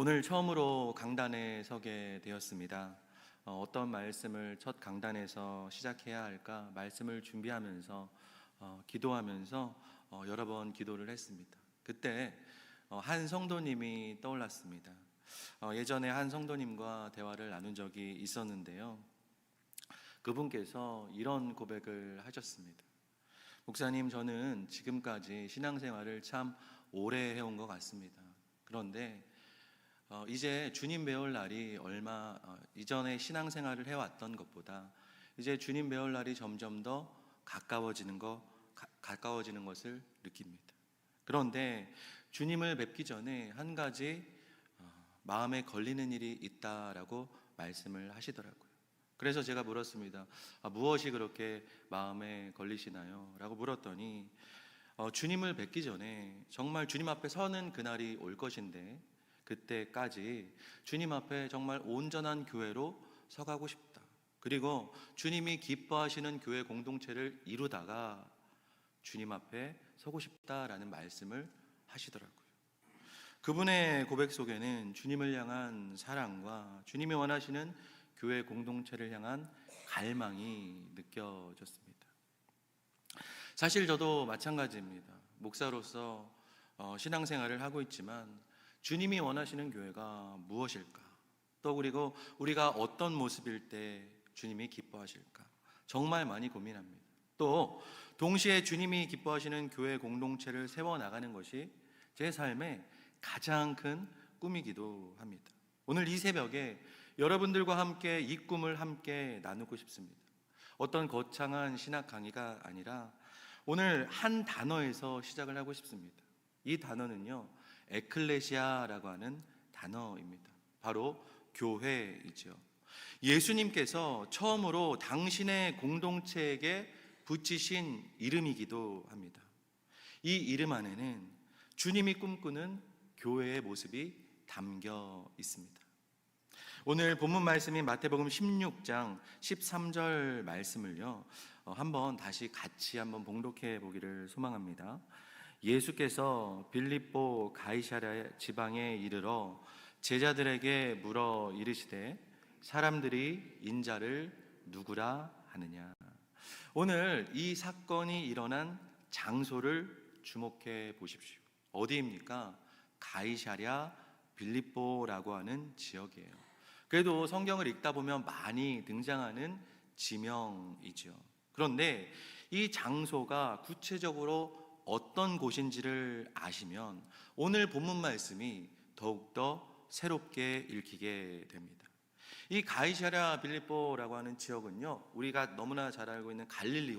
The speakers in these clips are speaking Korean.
오늘 처음으로 강단에 서게 되었습니다. 어떤 말씀을 첫 강단에서 시작해야 할까 말씀을 준비하면서 기도하면서 여러 번 기도를 했습니다. 그때 한 성도님이 떠올랐습니다. 예전에 한 성도님과 대화를 나눈 적이 있었는데요. 그분께서 이런 고백을 하셨습니다. 목사님, 저는 지금까지 신앙생활을 참 오래 해온 것 같습니다. 그런데 이제 주님 배울 날이 얼마 이전에 신앙생활을 해왔던 것보다 이제 주님 배울 날이 점점 더 가까워지는 것을 느낍니다. 그런데 주님을 뵙기 전에 한 가지 마음에 걸리는 일이 있다라고 말씀을 하시더라고요. 그래서 제가 물었습니다. 무엇이 그렇게 마음에 걸리시나요? 라고 물었더니 주님을 뵙기 전에 정말 주님 앞에 서는 그날이 올 것인데 그때까지 주님 앞에 정말 온전한 교회로 서가고 싶다. 그리고 주님이 기뻐하시는 교회 공동체를 이루다가 주님 앞에 서고 싶다라는 말씀을 하시더라고요. 그분의 고백 속에는 주님을 향한 사랑과 주님이 원하시는 교회 공동체를 향한 갈망이 느껴졌습니다. 사실 저도 마찬가지입니다. 목사로서 신앙생활을 하고 있지만 주님이 원하시는 교회가 무엇일까? 또 그리고 우리가 어떤 모습일 때 주님이 기뻐하실까? 정말 많이 고민합니다. 또 동시에 주님이 기뻐하시는 교회 공동체를 세워나가는 것이 제 삶의 가장 큰 꿈이기도 합니다. 오늘 이 새벽에 여러분들과 함께 이 꿈을 함께 나누고 싶습니다. 어떤 거창한 신학 강의가 아니라 오늘 한 단어에서 시작을 하고 싶습니다. 이 단어는요, 에클레시아라고 하는 단어입니다. 바로 교회이죠. 예수님께서 처음으로 당신의 공동체에게 붙이신 이름이기도 합니다. 이 이름 안에는 주님이 꿈꾸는 교회의 모습이 담겨 있습니다. 오늘 본문 말씀인 마태복음 16장 13절 말씀을요, 한번 다시 같이 한번 봉독해 보기를 소망합니다. 예수께서 빌립보 가이사랴 지방에 이르러 제자들에게 물어 이르시되 사람들이 인자를 누구라 하느냐. 오늘 이 사건이 일어난 장소를 주목해 보십시오. 어디입니까? 가이사랴 빌립보라고 하는 지역이에요. 그래도 성경을 읽다 보면 많이 등장하는 지명이죠. 그런데 이 장소가 구체적으로 어떤 곳인지를 아시면 오늘 본문 말씀이 더욱더 새롭게 읽히게 됩니다. 이 가이사랴 빌립보라고 하는 지역은요, 우리가 너무나 잘 알고 있는 갈릴리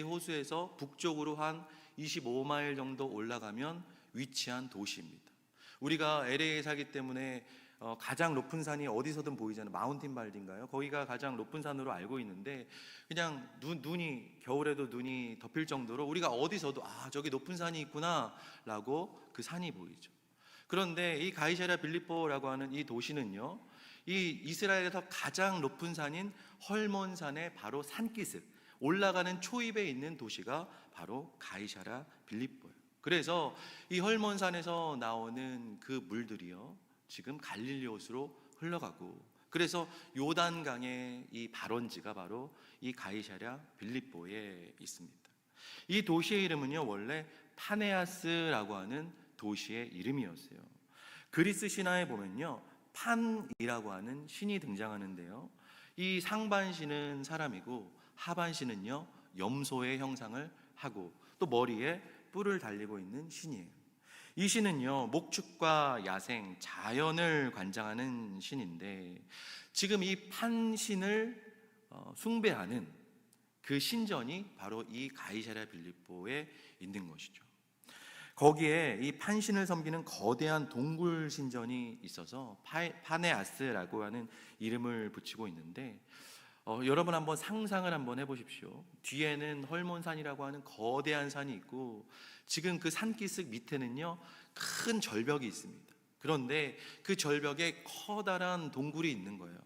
호수에서 북쪽으로 한 25마일 정도 올라가면 위치한 도시입니다. 우리가 LA에 살기 때문에 가장 높은 산이 어디서든 보이잖아요. 마운틴 발디인가요? 거기가 가장 높은 산으로 알고 있는데 그냥 눈이 겨울에도 눈이 덮일 정도로 우리가 어디서도 저기 높은 산이 있구나 라고 그 산이 보이죠. 그런데 이 가이사랴 빌립보라고 하는 이 도시는요, 이 이스라엘에서 가장 높은 산인 헐몬산의 바로 산기슭 올라가는 초입에 있는 도시가 바로 가이사랴 빌립보예요. 그래서 이 헐몬산에서 나오는 그 물들이요, 지금 갈릴리 호수로 흘러가고, 그래서 요단강의 이 발원지가 바로 이 가이사랴 빌립보에 있습니다. 이 도시의 이름은요, 원래 파네아스라고 하는 도시의 이름이었어요. 그리스 신화에 보면요, 판이라고 하는 신이 등장하는데요, 이 상반신은 사람이고 하반신은요 염소의 형상을 하고 또 머리에 뿔을 달리고 있는 신이에요. 이 신은요 목축과 야생, 자연을 관장하는 신인데 지금 이 판신을 숭배하는 그 신전이 바로 이 가이사랴 빌립보에 있는 것이죠. 거기에 이 판신을 섬기는 거대한 동굴 신전이 있어서 파네아스라고 하는 이름을 붙이고 있는데 여러분 한번 상상을 한번 해보십시오. 뒤에는 헐몬산이라고 하는 거대한 산이 있고 지금 그 산기슭 밑에는요 큰 절벽이 있습니다. 그런데 그 절벽에 커다란 동굴이 있는 거예요.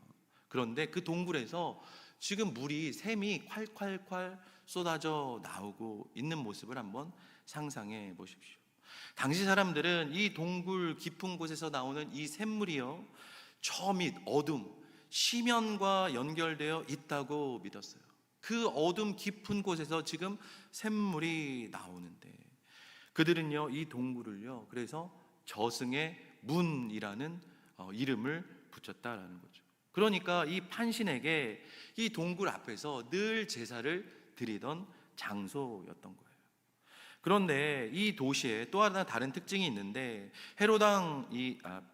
그런데 그 동굴에서 지금 샘이 콸콸콸 쏟아져 나오고 있는 모습을 한번 상상해 보십시오. 당시 사람들은 이 동굴 깊은 곳에서 나오는 이 샘물이요, 저 밑 어둠, 시면과 연결되어 있다고 믿었어요. 그 어둠 깊은 곳에서 지금 샘물이 나오는데, 그들은요 이 동굴을요 그래서 저승의 문이라는 이름을 붙였다라는 거죠. 그러니까 이 판신에게 이 동굴 앞에서 늘 제사를 드리던 장소였던 거예요. 그런데 이 도시에 또 하나 다른 특징이 있는데,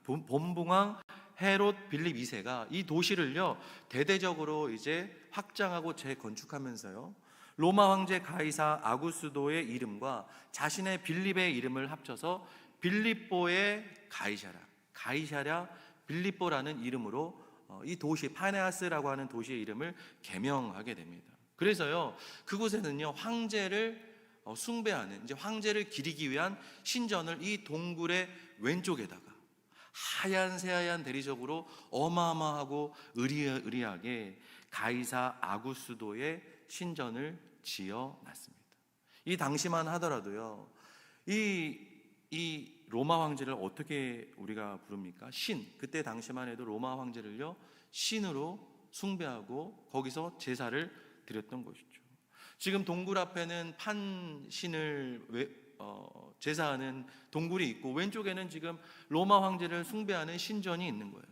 본붕왕 헤롯 빌립 2세가 이 도시를요 대대적으로 이제 확장하고 재건축하면서요, 로마 황제 가이사 아구스도의 이름과 자신의 빌립의 이름을 합쳐서 빌립보의 가이샤랴 빌립보라는 이름으로 이 도시 파네아스라고 하는 도시의 이름을 개명하게 됩니다. 그래서요 그곳에는요 황제를 숭배하는, 이제 황제를 기리기 위한 신전을 이 동굴의 왼쪽에다가 하얀 새하얀 대리석으로 어마어마하고 의리하게 가이사 아구스도의 신전을 지어 놨습니다. 이 당시만 하더라도요 이 로마 황제를 어떻게 우리가 부릅니까? 신. 그때 당시만 해도 로마 황제를요 신으로 숭배하고 거기서 제사를 드렸던 것이죠. 지금 동굴 앞에는 판신을 제사하는 동굴이 있고, 왼쪽에는 지금 로마 황제를 숭배하는 신전이 있는 거예요.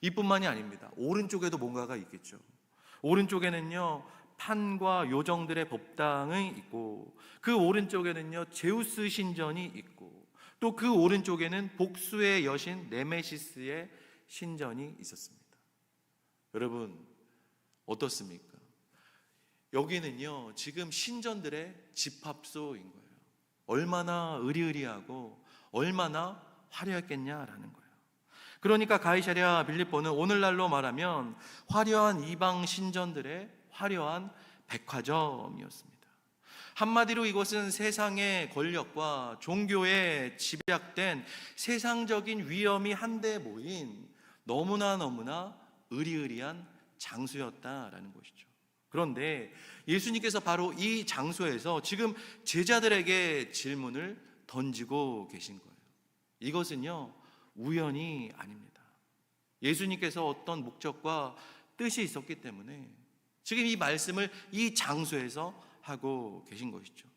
이뿐만이 아닙니다. 오른쪽에도 뭔가가 있겠죠. 오른쪽에는요 판과 요정들의 법당이 있고, 그 오른쪽에는요 제우스 신전이 있고, 또 그 오른쪽에는 복수의 여신 네메시스의 신전이 있었습니다. 여러분 어떻습니까? 여기는요 지금 신전들의 집합소인 거예요. 얼마나 의리의리하고 얼마나 화려했겠냐라는 거예요. 그러니까 가이사랴 빌립보는 오늘날로 말하면 화려한 이방 신전들의 화려한 백화점이었습니다. 한마디로 이것은 세상의 권력과 종교에 집약된 세상적인 위엄이 한데 모인 너무나 의리의리한 장소였다라는 것이죠. 그런데 예수님께서 바로 이 장소에서 지금 제자들에게 질문을 던지고 계신 거예요. 이것은요 우연이 아닙니다. 예수님께서 어떤 목적과 뜻이 있었기 때문에 지금 이 말씀을 이 장소에서 하고 계신 것이죠.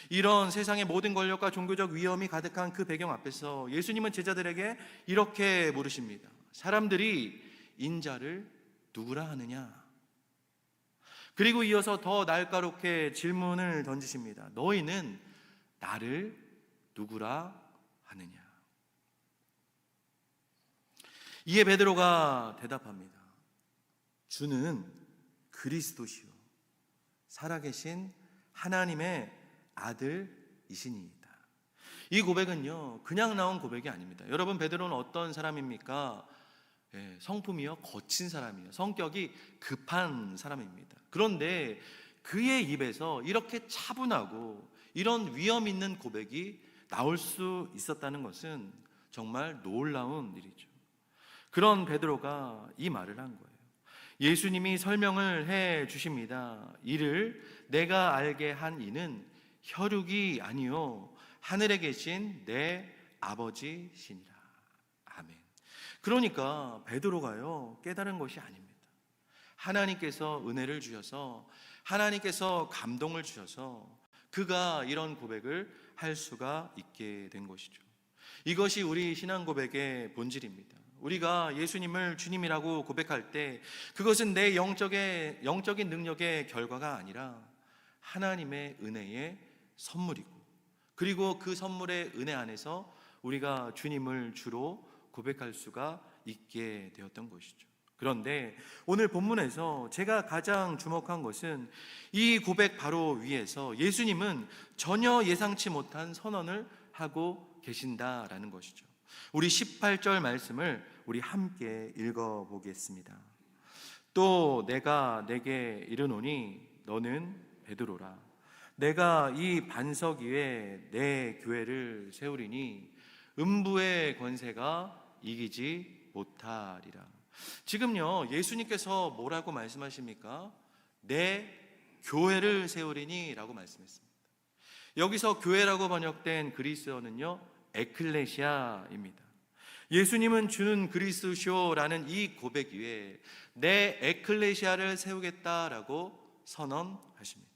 이런 세상의 모든 권력과 종교적 위엄이 가득한 그 배경 앞에서 예수님은 제자들에게 이렇게 물으십니다. 사람들이 인자를 누구라 하느냐? 그리고 이어서 더 날카롭게 질문을 던지십니다. 너희는 나를 누구라 하느냐? 이에 베드로가 대답합니다. 주는 그리스도시요 살아계신 하나님의 아들이시니이다. 이 고백은요 그냥 나온 고백이 아닙니다. 여러분, 베드로는 어떤 사람입니까? 성품이요 거친 사람이에요. 성격이 급한 사람입니다. 그런데 그의 입에서 이렇게 차분하고 이런 위험 있는 고백이 나올 수 있었다는 것은 정말 놀라운 일이죠. 그런 베드로가 이 말을 한 거예요. 예수님이 설명을 해 주십니다. 이를 내가 알게 한 이는 혈육이 아니요 하늘에 계신 내 아버지시니라. 아멘. 그러니까 베드로가요 깨달은 것이 아닙니다. 하나님께서 은혜를 주셔서, 하나님께서 감동을 주셔서 그가 이런 고백을 할 수가 있게 된 것이죠. 이것이 우리 신앙 고백의 본질입니다. 우리가 예수님을 주님이라고 고백할 때 그것은 내 영적인 능력의 결과가 아니라 하나님의 은혜의 선물이고, 그리고 그 선물의 은혜 안에서 우리가 주님을 주로 고백할 수가 있게 되었던 것이죠. 그런데 오늘 본문에서 제가 가장 주목한 것은 이 고백 바로 위에서 예수님은 전혀 예상치 못한 선언을 하고 계신다라는 것이죠. 우리 18절 말씀을 우리 함께 읽어보겠습니다. 또 내가 내게 이르노니 너는 베드로라. 내가 이 반석 위에 내 교회를 세우리니 음부의 권세가 이기지 못하리라. 지금요 예수님께서 뭐라고 말씀하십니까? 내 교회를 세우리니 라고 말씀했습니다. 여기서 교회라고 번역된 그리스어는요, 에클레시아입니다. 예수님은 주는 그리스도시오라는 이 고백 위에 내 에클레시아를 세우겠다라고 선언하십니다.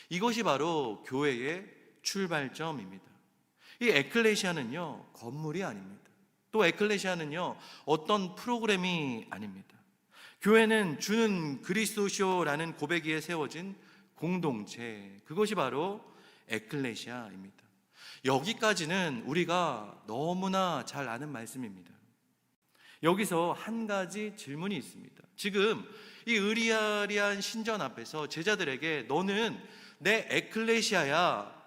이것이 바로 교회의 출발점입니다. 이 에클레시아는요, 건물이 아닙니다. 또 에클레시아는요, 어떤 프로그램이 아닙니다. 교회는 주는 그리스도시오라는 고백 위에 세워진 공동체, 그것이 바로 에클레시아입니다. 여기까지는 우리가 너무나 잘 아는 말씀입니다. 여기서 한 가지 질문이 있습니다. 지금 이 의리아리한 신전 앞에서 제자들에게 너는 내 에클레시아야,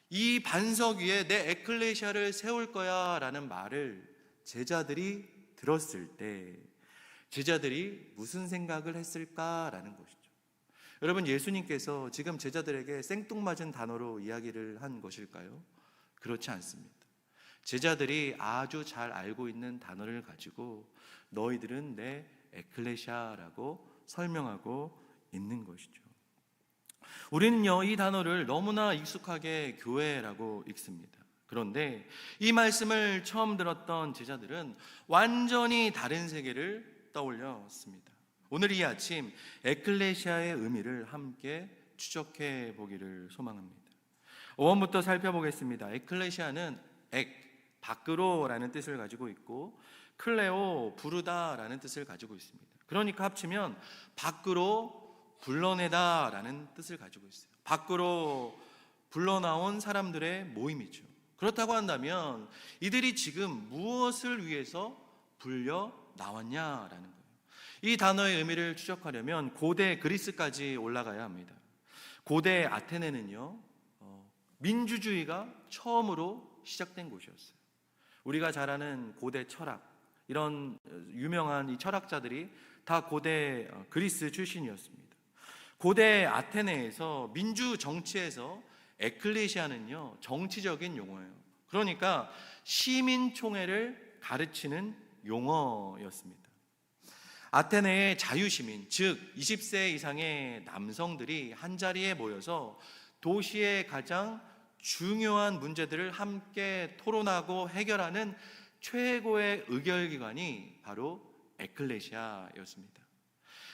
이 반석 위에 내 에클레시아를 세울 거야 라는 말을 제자들이 들었을 때 제자들이 무슨 생각을 했을까라는 것이죠. 여러분, 예수님께서 지금 제자들에게 생뚱맞은 단어로 이야기를 한 것일까요? 그렇지 않습니다. 제자들이 아주 잘 알고 있는 단어를 가지고 너희들은 내 에클레시아라고 설명하고 있는 것이죠. 우리는요, 이 단어를 너무나 익숙하게 교회라고 읽습니다. 그런데 이 말씀을 처음 들었던 제자들은 완전히 다른 세계를 떠올렸습니다. 오늘 이 아침 에클레시아의 의미를 함께 추적해 보기를 소망합니다. 5번부터 살펴보겠습니다. 에클레시아는 밖으로라는 뜻을 가지고 있고 클레오, 부르다라는 뜻을 가지고 있습니다. 그러니까 합치면 밖으로 불러내다라는 뜻을 가지고 있어요. 밖으로 불러나온 사람들의 모임이죠. 그렇다고 한다면 이들이 지금 무엇을 위해서 불려 나왔냐라는 거예요. 이 단어의 의미를 추적하려면 고대 그리스까지 올라가야 합니다. 고대 아테네는요, 민주주의가 처음으로 시작된 곳이었어요. 우리가 잘 아는 고대 철학, 이런 유명한 이 철학자들이 다 고대 그리스 출신이었습니다. 고대 아테네에서 민주 정치에서 에클레시아는요, 정치적인 용어예요. 그러니까 시민총회를 가르치는 용어였습니다. 아테네의 자유시민, 즉 20세 이상의 남성들이 한자리에 모여서 도시의 가장 중요한 문제들을 함께 토론하고 해결하는 최고의 의결기관이 바로 에클레시아였습니다.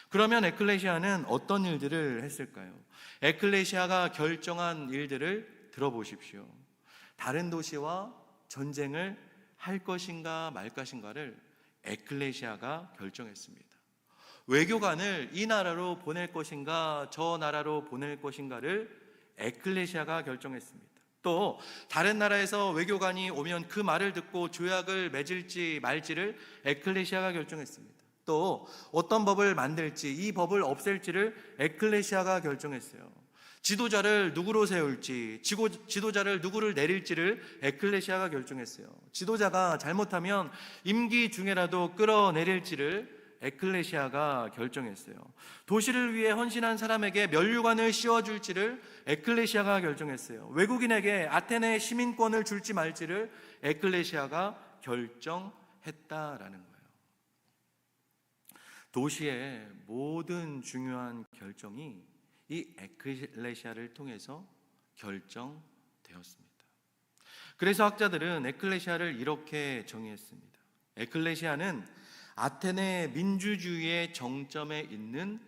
그러면 에클레시아는 어떤 일들을 했을까요? 에클레시아가 결정한 일들을 들어보십시오. 다른 도시와 전쟁을 할 것인가 말 것인가를 에클레시아가 결정했습니다. 외교관을 이 나라로 보낼 것인가 저 나라로 보낼 것인가를 에클레시아가 결정했습니다. 또 다른 나라에서 외교관이 오면 그 말을 듣고 조약을 맺을지 말지를 에클레시아가 결정했습니다. 또 어떤 법을 만들지, 이 법을 없앨지를 에클레시아가 결정했어요. 지도자를 누구로 세울지, 지도자를 누구를 내릴지를 에클레시아가 결정했어요. 지도자가 잘못하면 임기 중에라도 끌어내릴지를 에클레시아가 결정했어요. 도시를 위해 헌신한 사람에게 면류관을 씌워줄지를 에클레시아가 결정했어요. 외국인에게 아테네 시민권을 줄지 말지를 에클레시아가 결정했다라는 거예요. 도시의 모든 중요한 결정이 이 에클레시아를 통해서 결정되었습니다. 그래서 학자들은 에클레시아를 이렇게 정의했습니다. 에클레시아는 아테네 민주주의의 정점에 있는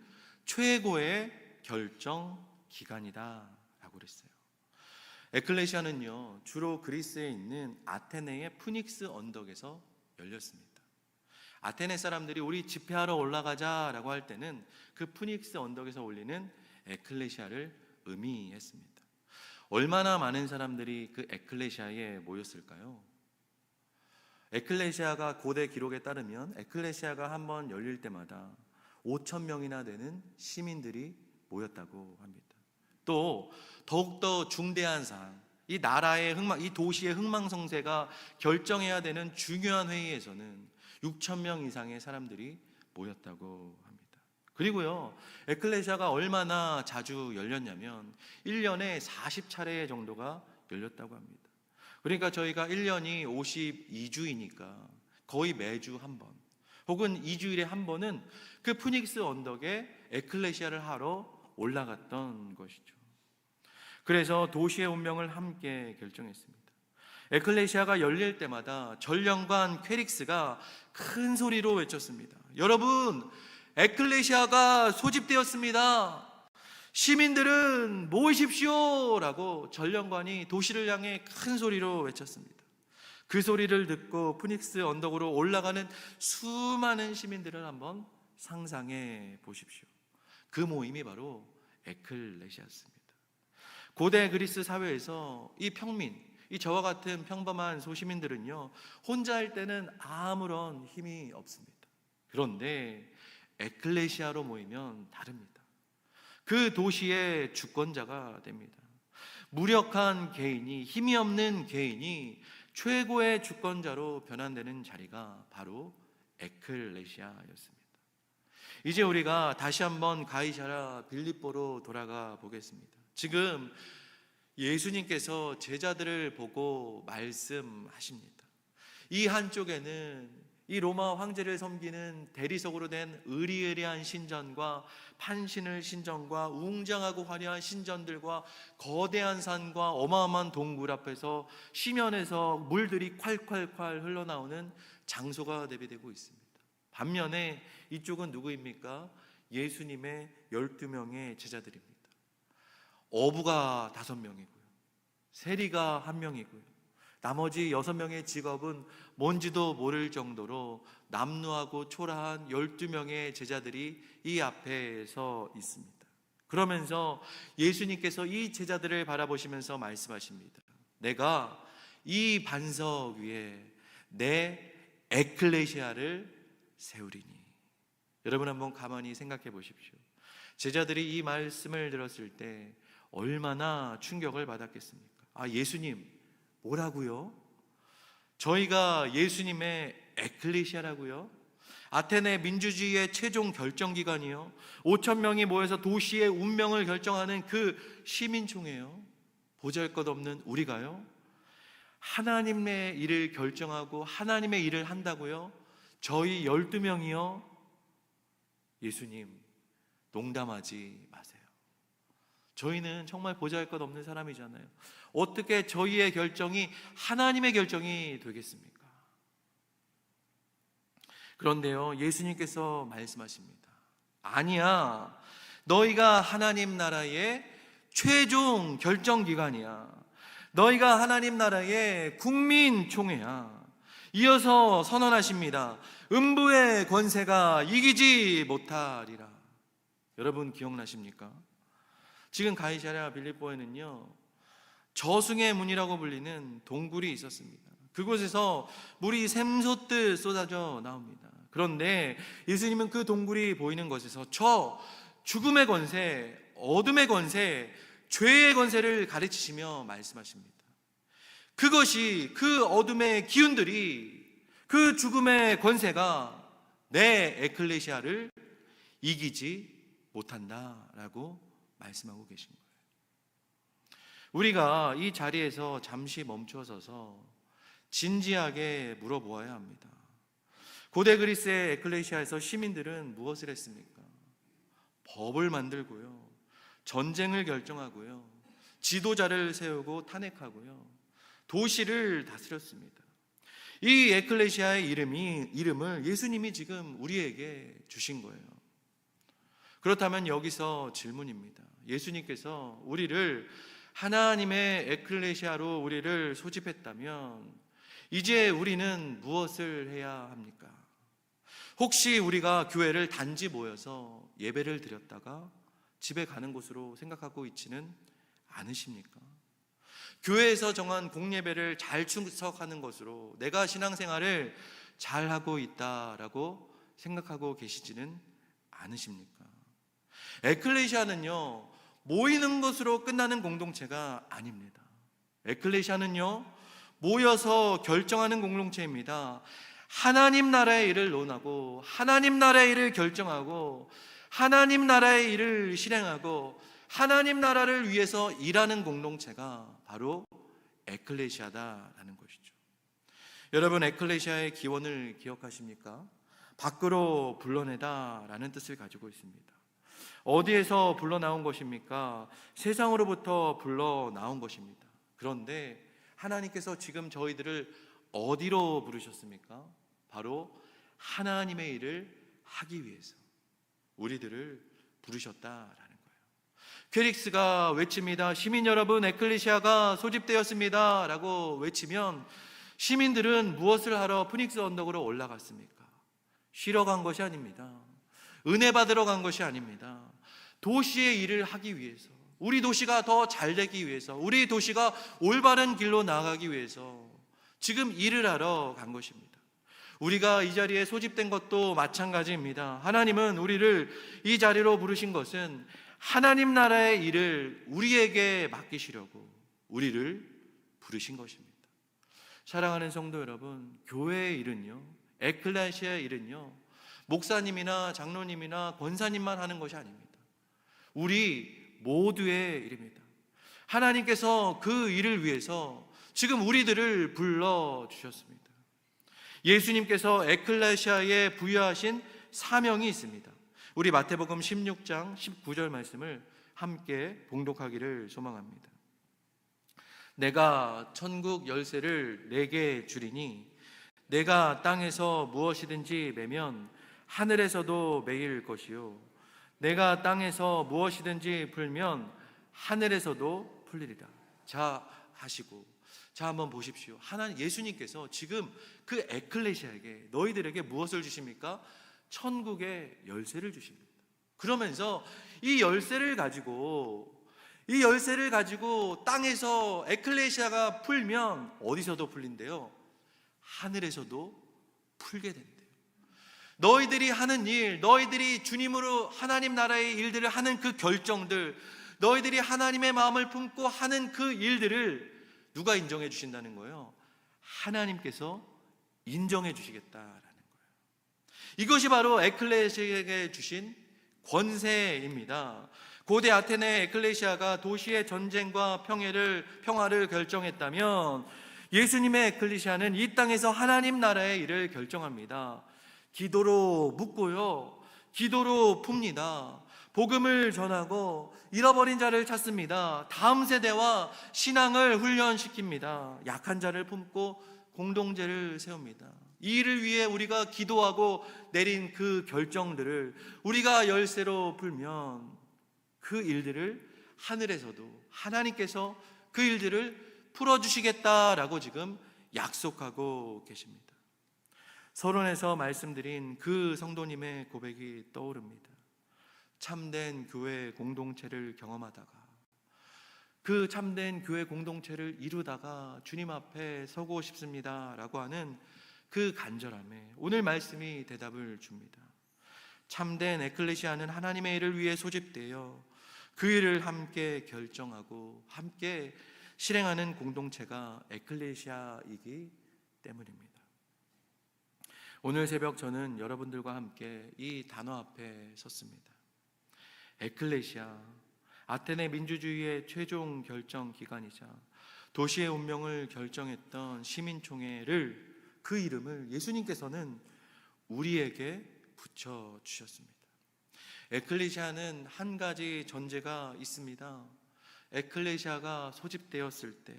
최고의 결정 기관이다 라고 그랬어요. 에클레시아는요, 주로 그리스에 있는 아테네의 푸닉스 언덕에서 열렸습니다. 아테네 사람들이 우리 집회하러 올라가자라고 할 때는 그 푸닉스 언덕에서 올리는 에클레시아를 의미했습니다. 얼마나 많은 사람들이 그 에클레시아에 모였을까요? 에클레시아가 고대 기록에 따르면 에클레시아가 한번 열릴 때마다 5,000명이나 되는 시민들이 모였다고 합니다. 또 더욱더 중대한 사항, 이 나라의 이 도시의 흥망성쇠가 결정해야 되는 중요한 회의에서는 6,000명 이상의 사람들이 모였다고 합니다. 그리고요, 에클레시아가 얼마나 자주 열렸냐면 1년에 40차례 정도가 열렸다고 합니다. 그러니까 저희가 1년이 52주이니까 거의 매주 한 번, 혹은 2주일에 한 번은 그 푸닉스 언덕에 에클레시아를 하러 올라갔던 것이죠. 그래서 도시의 운명을 함께 결정했습니다. 에클레시아가 열릴 때마다 전령관 퀘릭스가 큰 소리로 외쳤습니다. 여러분, 에클레시아가 소집되었습니다. 시민들은 모이십시오! 라고 전령관이 도시를 향해 큰 소리로 외쳤습니다. 그 소리를 듣고 푸닉스 언덕으로 올라가는 수많은 시민들을 한번 상상해 보십시오. 그 모임이 바로 에클레시아였습니다. 고대 그리스 사회에서 이 평민, 이 저와 같은 평범한 소시민들은요, 혼자 할 때는 아무런 힘이 없습니다. 그런데 에클레시아로 모이면 다릅니다. 그 도시의 주권자가 됩니다. 무력한 개인이, 힘이 없는 개인이 최고의 주권자로 변환되는 자리가 바로 에클레시아였습니다. 이제 우리가 다시 한번 가이사랴 빌립보로 돌아가 보겠습니다. 지금 예수님께서 제자들을 보고 말씀하십니다. 이 한쪽에는 이 로마 황제를 섬기는 대리석으로 된 의리의리한 신전과 판신을 신전과 웅장하고 화려한 신전들과 거대한 산과 어마어마한 동굴 앞에서 시면에서 물들이 콸콸콸 흘러나오는 장소가 대비되고 있습니다. 반면에 이쪽은 누구입니까? 예수님의 12명의 제자들입니다. 어부가 5명이고요, 세리가 1명이고요, 나머지 6명의 직업은 뭔지도 모를 정도로 남루하고 초라한 12명의 제자들이 이 앞에 서 있습니다. 그러면서 예수님께서 이 제자들을 바라보시면서 말씀하십니다. 내가 이 반석 위에 내 에클레시아를 세우리니. 여러분 한번 가만히 생각해 보십시오. 제자들이 이 말씀을 들었을 때 얼마나 충격을 받았겠습니까? 아, 예수님 뭐라고요? 저희가 예수님의 에클레시아라고요? 아테네 민주주의의 최종 결정기관이요, 5,000명이 모여서 도시의 운명을 결정하는 그 시민총회요, 보잘것없는 우리가요, 하나님의 일을 결정하고 하나님의 일을 한다고요? 저희 12명이요? 예수님, 농담하지 마세요. 저희는 정말 보잘것없는 사람이잖아요. 어떻게 저희의 결정이 하나님의 결정이 되겠습니까? 그런데요, 예수님께서 말씀하십니다. 아니야, 너희가 하나님 나라의 최종 결정기관이야. 너희가 하나님 나라의 국민총회야. 이어서 선언하십니다. 음부의 권세가 이기지 못하리라. 여러분 기억나십니까? 지금 가이사랴 빌립보에는요, 저승의 문이라고 불리는 동굴이 있었습니다. 그곳에서 물이 샘솟듯 쏟아져 나옵니다. 그런데 예수님은 그 동굴이 보이는 곳에서 저 죽음의 권세, 어둠의 권세, 죄의 권세를 가르치시며 말씀하십니다. 그것이, 그 어둠의 기운들이, 그 죽음의 권세가 내 에클레시아를 이기지 못한다라고 말씀하고 계신 거예요. 우리가 이 자리에서 잠시 멈춰서서 진지하게 물어보아야 합니다. 고대 그리스의 에클레시아에서 시민들은 무엇을 했습니까? 법을 만들고요, 전쟁을 결정하고요, 지도자를 세우고 탄핵하고요, 도시를 다스렸습니다. 이 에클레시아의 이름을 예수님이 지금 우리에게 주신 거예요. 그렇다면 여기서 질문입니다. 예수님께서 우리를 하나님의 에클레시아로 우리를 소집했다면 이제 우리는 무엇을 해야 합니까? 혹시 우리가 교회를 단지 모여서 예배를 드렸다가 집에 가는 곳으로 생각하고 있지는 않으십니까? 교회에서 정한 공예배를 잘 출석하는 것으로 내가 신앙생활을 잘하고 있다라고 생각하고 계시지는 않으십니까? 에클레시아는요, 모이는 것으로 끝나는 공동체가 아닙니다. 에클레시아는요, 모여서 결정하는 공동체입니다. 하나님 나라의 일을 논하고 하나님 나라의 일을 결정하고 하나님 나라의 일을 실행하고 하나님 나라를 위해서 일하는 공동체가 바로 에클레시아다라는 것이죠. 여러분, 에클레시아의 기원을 기억하십니까? 밖으로 불러내다라는 뜻을 가지고 있습니다. 어디에서 불러 나온 것입니까? 세상으로부터 불러 나온 것입니다. 그런데 하나님께서 지금 저희들을 어디로 부르셨습니까? 바로 하나님의 일을 하기 위해서 우리들을 부르셨다라는 거예요. 퀘릭스가 외칩니다. 시민 여러분, 에클레시아가 소집되었습니다 라고 외치면 시민들은 무엇을 하러 푸닉스 언덕으로 올라갔습니까? 쉬러 간 것이 아닙니다. 은혜 받으러 간 것이 아닙니다. 도시의 일을 하기 위해서, 우리 도시가 더 잘 되기 위해서, 우리 도시가 올바른 길로 나아가기 위해서 지금 일을 하러 간 것입니다. 우리가 이 자리에 소집된 것도 마찬가지입니다. 하나님은 우리를 이 자리로 부르신 것은 하나님 나라의 일을 우리에게 맡기시려고 우리를 부르신 것입니다. 사랑하는 성도 여러분, 교회의 일은요, 에클레시아의 일은요, 목사님이나 장로님이나 권사님만 하는 것이 아닙니다. 우리 모두의 일입니다. 하나님께서 그 일을 위해서 지금 우리들을 불러주셨습니다. 예수님께서 에클레시아에 부여하신 사명이 있습니다. 우리 마태복음 16장 19절 말씀을 함께 봉독하기를 소망합니다. 내가 천국 열쇠를 내게 주리니 내가 땅에서 무엇이든지 매면 하늘에서도 매일 것이요 내가 땅에서 무엇이든지 풀면 하늘에서도 풀리리라. 자 하시고, 자 한번 보십시오. 하나님 예수님께서 지금 그 에클레시아에게, 너희들에게 무엇을 주십니까? 천국의 열쇠를 주십니다. 그러면서 이 열쇠를 가지고 땅에서 에클레시아가 풀면 어디서도 풀린대요? 하늘에서도 풀게 된대요. 너희들이 하는 일, 너희들이 주님으로 하나님 나라의 일들을 하는 그 결정들, 너희들이 하나님의 마음을 품고 하는 그 일들을 누가 인정해 주신다는 거예요? 하나님께서 인정해 주시겠다라는 거예요. 이것이 바로 에클레시아에게 주신 권세입니다. 고대 아테네 에클레시아가 도시의 전쟁과 평화를 결정했다면 예수님의 에클레시아는 이 땅에서 하나님 나라의 일을 결정합니다. 기도로 묻고요, 기도로 풉니다. 복음을 전하고 잃어버린 자를 찾습니다. 다음 세대와 신앙을 훈련시킵니다. 약한 자를 품고 공동체를 세웁니다. 이 일을 위해 우리가 기도하고 내린 그 결정들을 우리가 열쇠로 풀면 그 일들을 하늘에서도 하나님께서 그 일들을 풀어주시겠다라고 지금 약속하고 계십니다. 서론에서 말씀드린 그 성도님의 고백이 떠오릅니다. 참된 교회 공동체를 경험하다가, 그 참된 교회 공동체를 이루다가 주님 앞에 서고 싶습니다 라고 하는 그 간절함에 오늘 말씀이 대답을 줍니다. 참된 에클레시아는 하나님의 일을 위해 소집되어 그 일을 함께 결정하고 함께 실행하는 공동체가 에클레시아이기 때문입니다. 오늘 새벽 저는 여러분들과 함께 이 단어 앞에 섰습니다. 에클레시아, 아테네 민주주의의 최종 결정 기관이자 도시의 운명을 결정했던 시민총회를, 그 이름을 예수님께서는 우리에게 붙여주셨습니다. 에클레시아는 한 가지 전제가 있습니다. 에클레시아가 소집되었을 때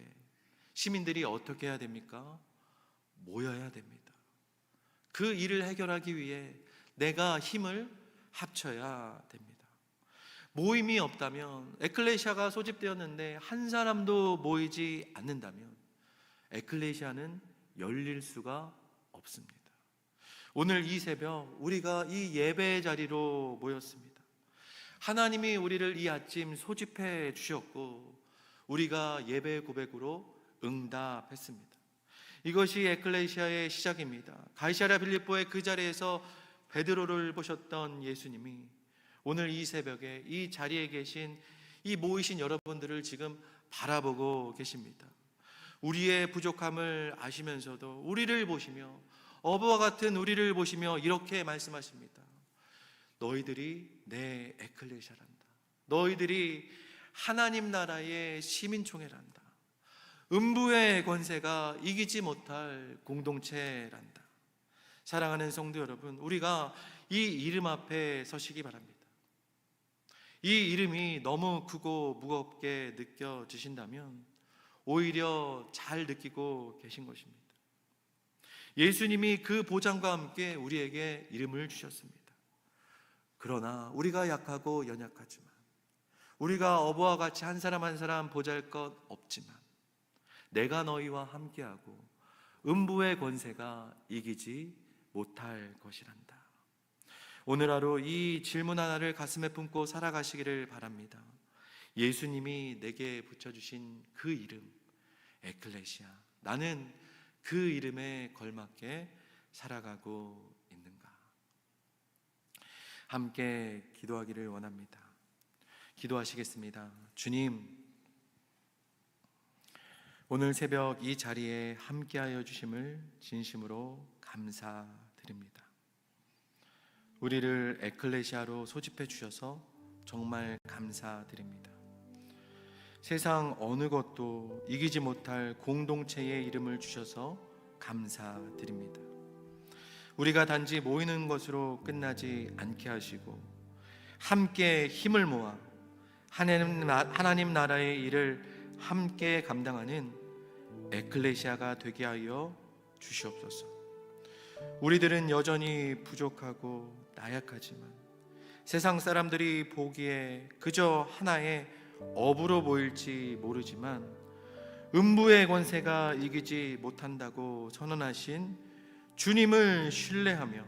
시민들이 어떻게 해야 됩니까? 모여야 됩니다. 그 일을 해결하기 위해 내가 힘을 합쳐야 됩니다. 모임이 없다면, 에클레시아가 소집되었는데 한 사람도 모이지 않는다면 에클레시아는 열릴 수가 없습니다. 오늘 이 새벽 우리가 이 예배의 자리로 모였습니다. 하나님이 우리를 이 아침 소집해 주셨고 우리가 예배의 고백으로 응답했습니다. 이것이 에클레시아의 시작입니다. 가이사랴 빌립보의 그 자리에서 베드로를 보셨던 예수님이 오늘 이 새벽에 이 자리에 계신 이 모이신 여러분들을 지금 바라보고 계십니다. 우리의 부족함을 아시면서도 우리를 보시며, 어부와 같은 우리를 보시며 이렇게 말씀하십니다. 너희들이 내 에클레시아란다. 너희들이 하나님 나라의 시민총회란다. 음부의 권세가 이기지 못할 공동체란다. 사랑하는 성도 여러분, 우리가 이 이름 앞에 서시기 바랍니다. 이 이름이 너무 크고 무겁게 느껴지신다면 오히려 잘 느끼고 계신 것입니다. 예수님이 그 보장과 함께 우리에게 이름을 주셨습니다. 그러나 우리가 약하고 연약하지만, 우리가 어부와 같이 한 사람 한 사람 보잘것 없지만, 내가 너희와 함께하고 음부의 권세가 이기지 못할 것이란다. 오늘 하루 이 질문 하나를 가슴에 품고 살아가시기를 바랍니다. 예수님이 내게 붙여주신 그 이름, 에클레시아, 나는 그 이름에 걸맞게 살아가고 있는가? 함께 기도하기를 원합니다. 기도하시겠습니다. 주님, 오늘 새벽 이 자리에 함께하여 주심을 진심으로 감사드립니다. 우리를 에클레시아로 소집해 주셔서 정말 감사드립니다. 세상 어느 것도 이기지 못할 공동체의 이름을 주셔서 감사드립니다. 우리가 단지 모이는 것으로 끝나지 않게 하시고 함께 힘을 모아 하나님 나라의 일을 함께 감당하는 에클레시아가 되게 하여 주시옵소서. 우리들은 여전히 부족하고 나약하지만 세상 사람들이 보기에 그저 하나의 어부로 보일지 모르지만 음부의 권세가 이기지 못한다고 선언하신 주님을 신뢰하며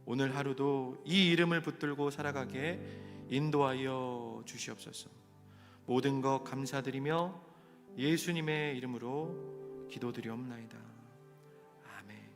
오늘 하루도 이 이름을 붙들고 살아가게 인도하여 주시옵소서. 모든 것 감사드리며 예수님의 이름으로 기도드리옵나이다.